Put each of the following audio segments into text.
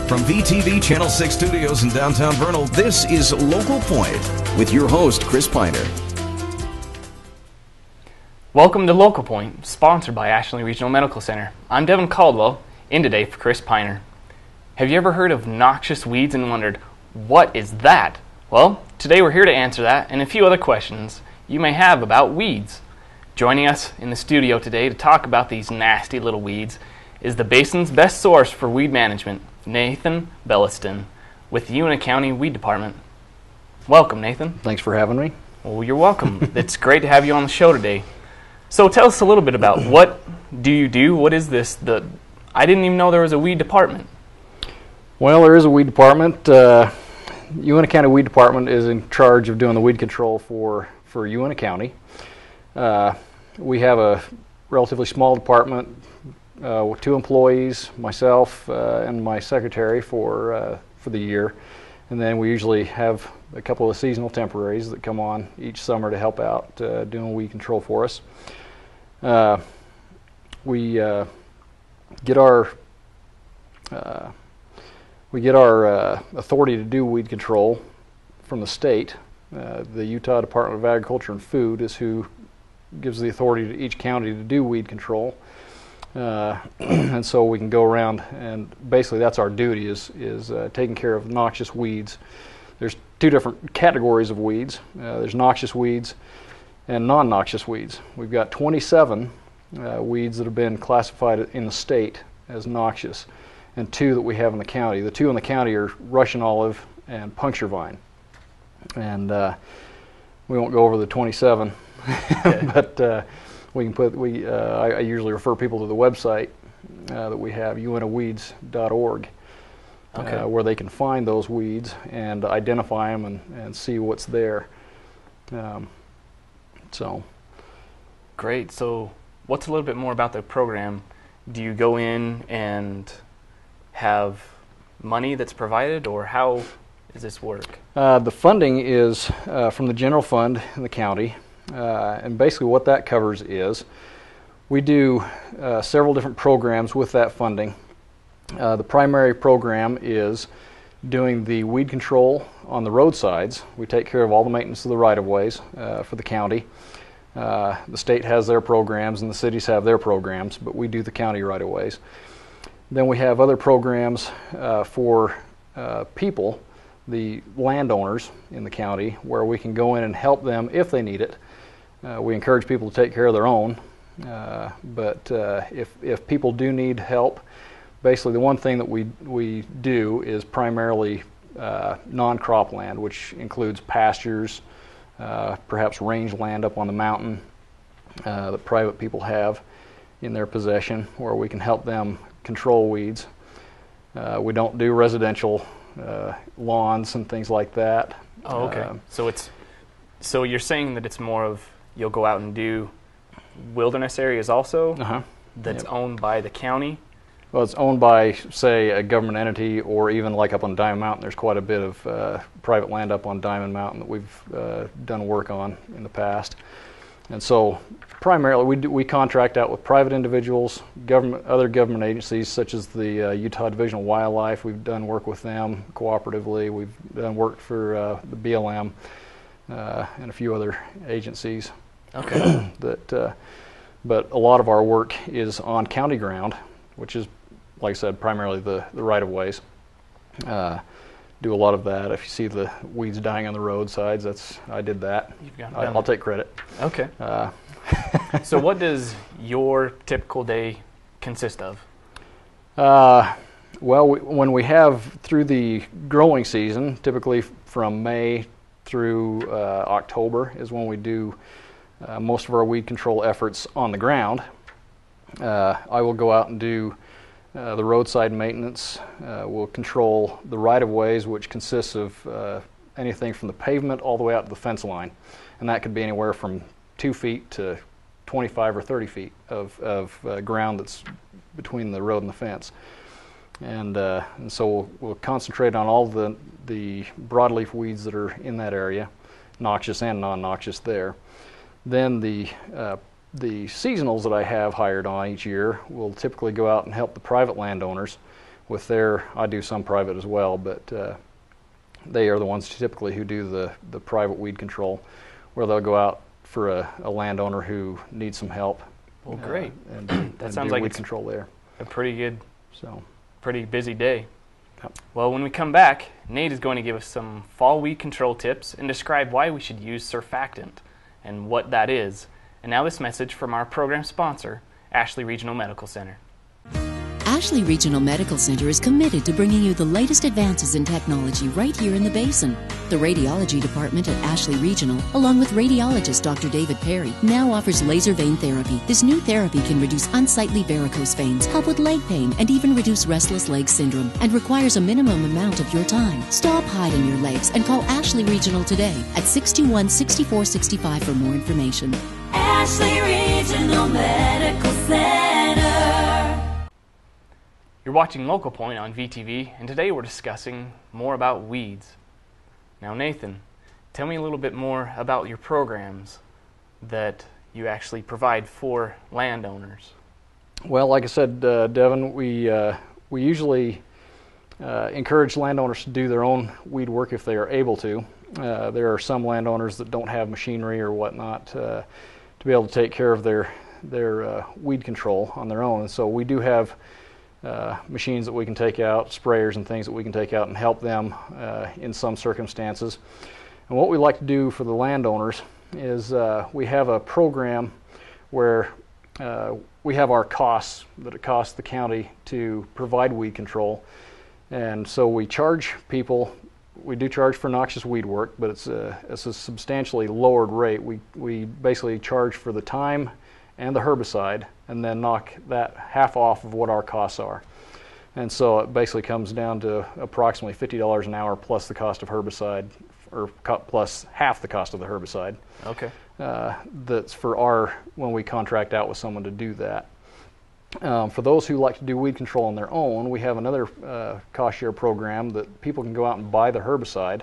From VTV Channel 6 Studios in downtown Vernal, this is Local Point with your host, Chris Piner. Welcome to Local Point, sponsored by Ashland Regional Medical Center. I'm Devin Caldwell, in today for Chris Piner. Have you ever heard of noxious weeds and wondered, what is that? Well, today we're here to answer that and a few other questions you may have about weeds. Joining us in the studio today to talk about these nasty little weeds is the basin's best source for weed management, Nathan Belliston, with the Uintah County Weed Department. Welcome, Nathan. Thanks for having me. Well, you're welcome. It's great to have you on the show today. So tell us a little bit about what do you do? What is this? I didn't even know there was a weed department. Well, there is a weed department. Uintah County Weed Department is in charge of doing the weed control for Uintah County. We have a relatively small department with 2 employees, myself and my secretary for the year, and then we usually have a couple of seasonal temporaries that come on each summer to help out doing weed control for us. We get our authority to do weed control from the state. The Utah Department of Agriculture and Food is who gives the authority to each county to do weed control. And so we can go around and basically that's our duty is taking care of noxious weeds. There's 2 different categories of weeds. There's noxious weeds and non-noxious weeds. We've got 27 weeds that have been classified in the state as noxious and 2 that we have in the county. The 2 in the county are Russian olive and puncture vine. And we won't go over the 27, okay. But we can put. I usually refer people to the website that we have, uintahweeds.org, okay. Where they can find those weeds and identify them and see what's there. So, great. So, what's a little bit more about the program? Do you go in and have money that's provided, or how does this work? The funding is from the general fund in the county. And basically what that covers is we do several different programs with that funding. The primary program is doing the weed control on the roadsides. We take care of all the maintenance of the right-of-ways for the county. The state has their programs and the cities have their programs, but we do the county right-of-ways. Then we have other programs for people, the landowners in the county, where we can go in and help them if they need it. We encourage people to take care of their own, but if people do need help, basically the one thing that we do is primarily non-crop land, which includes pastures, perhaps rangeland up on the mountain that private people have in their possession, where we can help them control weeds. We don't do residential lawns and things like that. Oh, okay. So you're saying that it's more of you'll go out and do wilderness areas also that's owned by the county? Well, it's owned by, say, a government entity, or even like up on Diamond Mountain. There's quite a bit of private land up on Diamond Mountain that we've done work on in the past. And so primarily we contract out with private individuals, other government agencies such as the Utah Division of Wildlife. We've done work with them cooperatively. We've done work for the BLM and a few other agencies. Okay. But a lot of our work is on county ground, which is, like I said, primarily the right-of-ways. Do a lot of that. If you see the weeds dying on the roadsides, I did that. I'll take credit. Okay. So what does your typical day consist of? Well, when we have through the growing season, typically from May through October is when we do most of our weed control efforts on the ground. I will go out and do the roadside maintenance. We'll control the right-of-ways, which consists of anything from the pavement all the way out to the fence line. And that could be anywhere from 2 feet to 25 or 30 feet of ground that's between the road and the fence. And so we'll concentrate on all the broadleaf weeds that are in that area, noxious and non-noxious there. Then the seasonals that I have hired on each year will typically go out and help the private landowners with their, I do some private as well, but they are the ones typically who do the private weed control, where they'll go out for a landowner who needs some help. Well, great. That sounds do like weed it's control there. a pretty busy day. Yep. Well, when we come back, Nate is going to give us some fall weed control tips and describe why we should use surfactant and what that is. And now this message from our program sponsor, Ashley Regional Medical Center. Ashley Regional Medical Center is committed to bringing you the latest advances in technology right here in the Basin. The radiology department at Ashley Regional, along with radiologist Dr. David Perry, now offers laser vein therapy. This new therapy can reduce unsightly varicose veins, help with leg pain, and even reduce restless leg syndrome, and requires a minimum amount of your time. Stop hiding your legs and call Ashley Regional today at 621-6465 for more information. Ashley Regional Medical Center. You're watching Local Point on VTV, and today we're discussing more about weeds. Now, Nathan, tell me a little bit more about your programs that you actually provide for landowners. Well, like I said, Devin, we usually encourage landowners to do their own weed work if they are able to. There are some landowners that don't have machinery or whatnot to be able to take care of their weed control on their own, and so we do have machines that we can take out, sprayers and things that we can take out and help them in some circumstances. And what we like to do for the landowners is we have a program where we have our costs that it costs the county to provide weed control. And so we charge people, we do charge for noxious weed work, but it's a substantially lowered rate. We basically charge for the time and the herbicide, and then knock that half off of what our costs are. And so it basically comes down to approximately $50 an hour plus the cost of herbicide, or plus half the cost of the herbicide. Okay. That's for when we contract out with someone to do that. For those who like to do weed control on their own, we have another cost share program that people can go out and buy the herbicide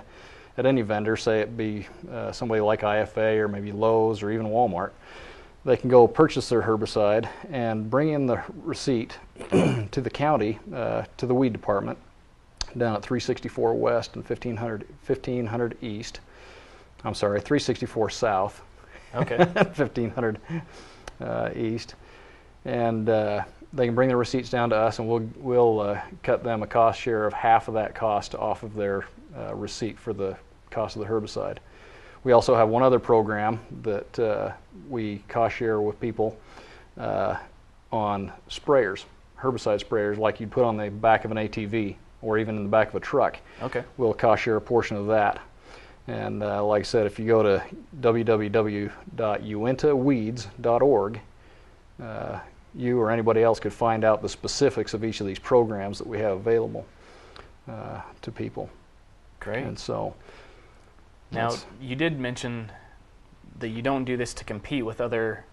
at any vendor, say it be somebody like IFA or maybe Lowe's or even Walmart. They can go purchase their herbicide and bring in the receipt to the county, to the weed department, down at 364 West and 1500 East. I'm sorry, 364 South. Okay. 1500 East. And they can bring their receipts down to us, and we'll cut them a cost share of half of that cost off of their receipt for the cost of the herbicide. We also have one other program that we cost share with people on sprayers, herbicide sprayers, like you'd put on the back of an ATV or even in the back of a truck. Okay. We'll cost share a portion of that. And like I said, if you go to www.uintaweeds.org, you or anybody else could find out the specifics of each of these programs that we have available to people. Great. And so, now, you did mention that you don't do this to compete with other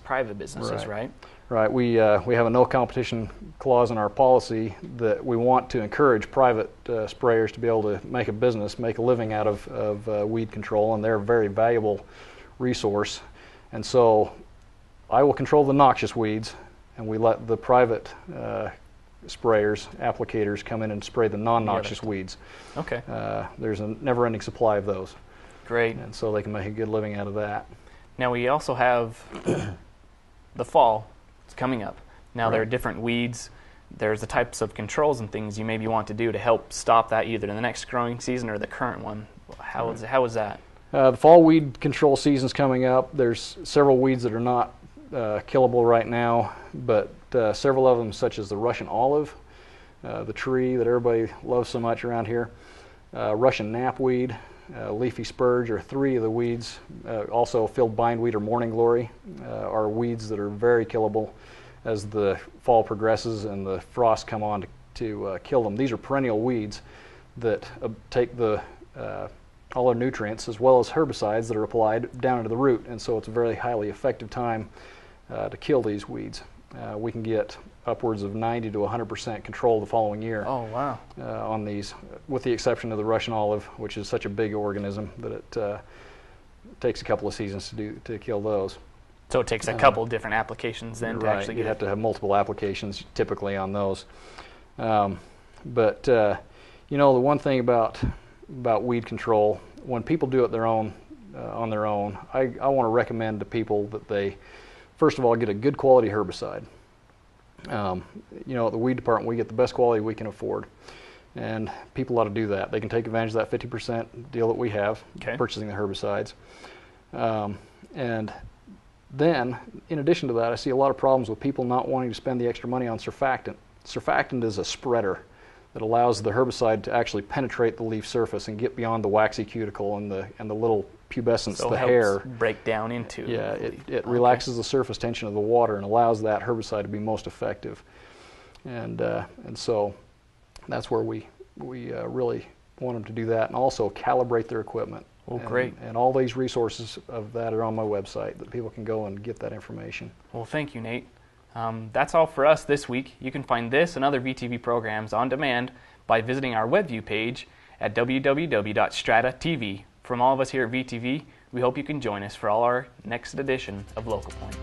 private businesses, right? Right. We have a no competition clause in our policy that we want to encourage private sprayers to be able to make a business, make a living out of weed control, and they're a very valuable resource. And so I will control the noxious weeds, and we let the private sprayers, applicators come in and spray the non-noxious weeds. Okay. There's a never-ending supply of those. Great. And so they can make a good living out of that. Now we also have the fall. It's coming up. Now there are different weeds. There's the types of controls and things you maybe want to do to help stop that either in the next growing season or the current one. How is that? The fall weed control season's coming up. There's several weeds that are not killable right now, but several of them, such as the Russian olive, the tree that everybody loves so much around here, Russian knapweed, leafy spurge are three of the weeds. Also field bindweed or morning glory are weeds that are very killable as the fall progresses and the frosts come on to kill them. These are perennial weeds that take all their nutrients as well as herbicides that are applied down into the root, and so it's a very highly effective time to kill these weeds. We can get upwards of 90 to 100% control the following year. Oh, wow. On these, with the exception of the Russian olive, which is such a big organism that it takes a couple of seasons to kill those. So it takes a couple different applications then to actually you get have to have multiple applications typically on those. But you know, the one thing about weed control, when people do it on their own, I want to recommend to people that they, first of all, get a good quality herbicide. You know, at the weed department, we get the best quality we can afford, and people ought to do that. They can take advantage of that 50% deal that we have, purchasing the herbicides. And then, in addition to that, I see a lot of problems with people not wanting to spend the extra money on surfactant. Surfactant is a spreader that allows the herbicide to actually penetrate the leaf surface and get beyond the waxy cuticle and the little pubescence, so the it helps hair. break down into. Yeah, it relaxes the surface tension of the water and allows that herbicide to be most effective. And so that's where we really want them to do that, and also calibrate their equipment. Well, great. And all these resources of that are on my website that people can go and get that information. Well, thank you, Nate. That's all for us this week. You can find this and other VTV programs on demand by visiting our WebView page at www.strata.tv. From all of us here at VTV, we hope you can join us for our next edition of Local Point.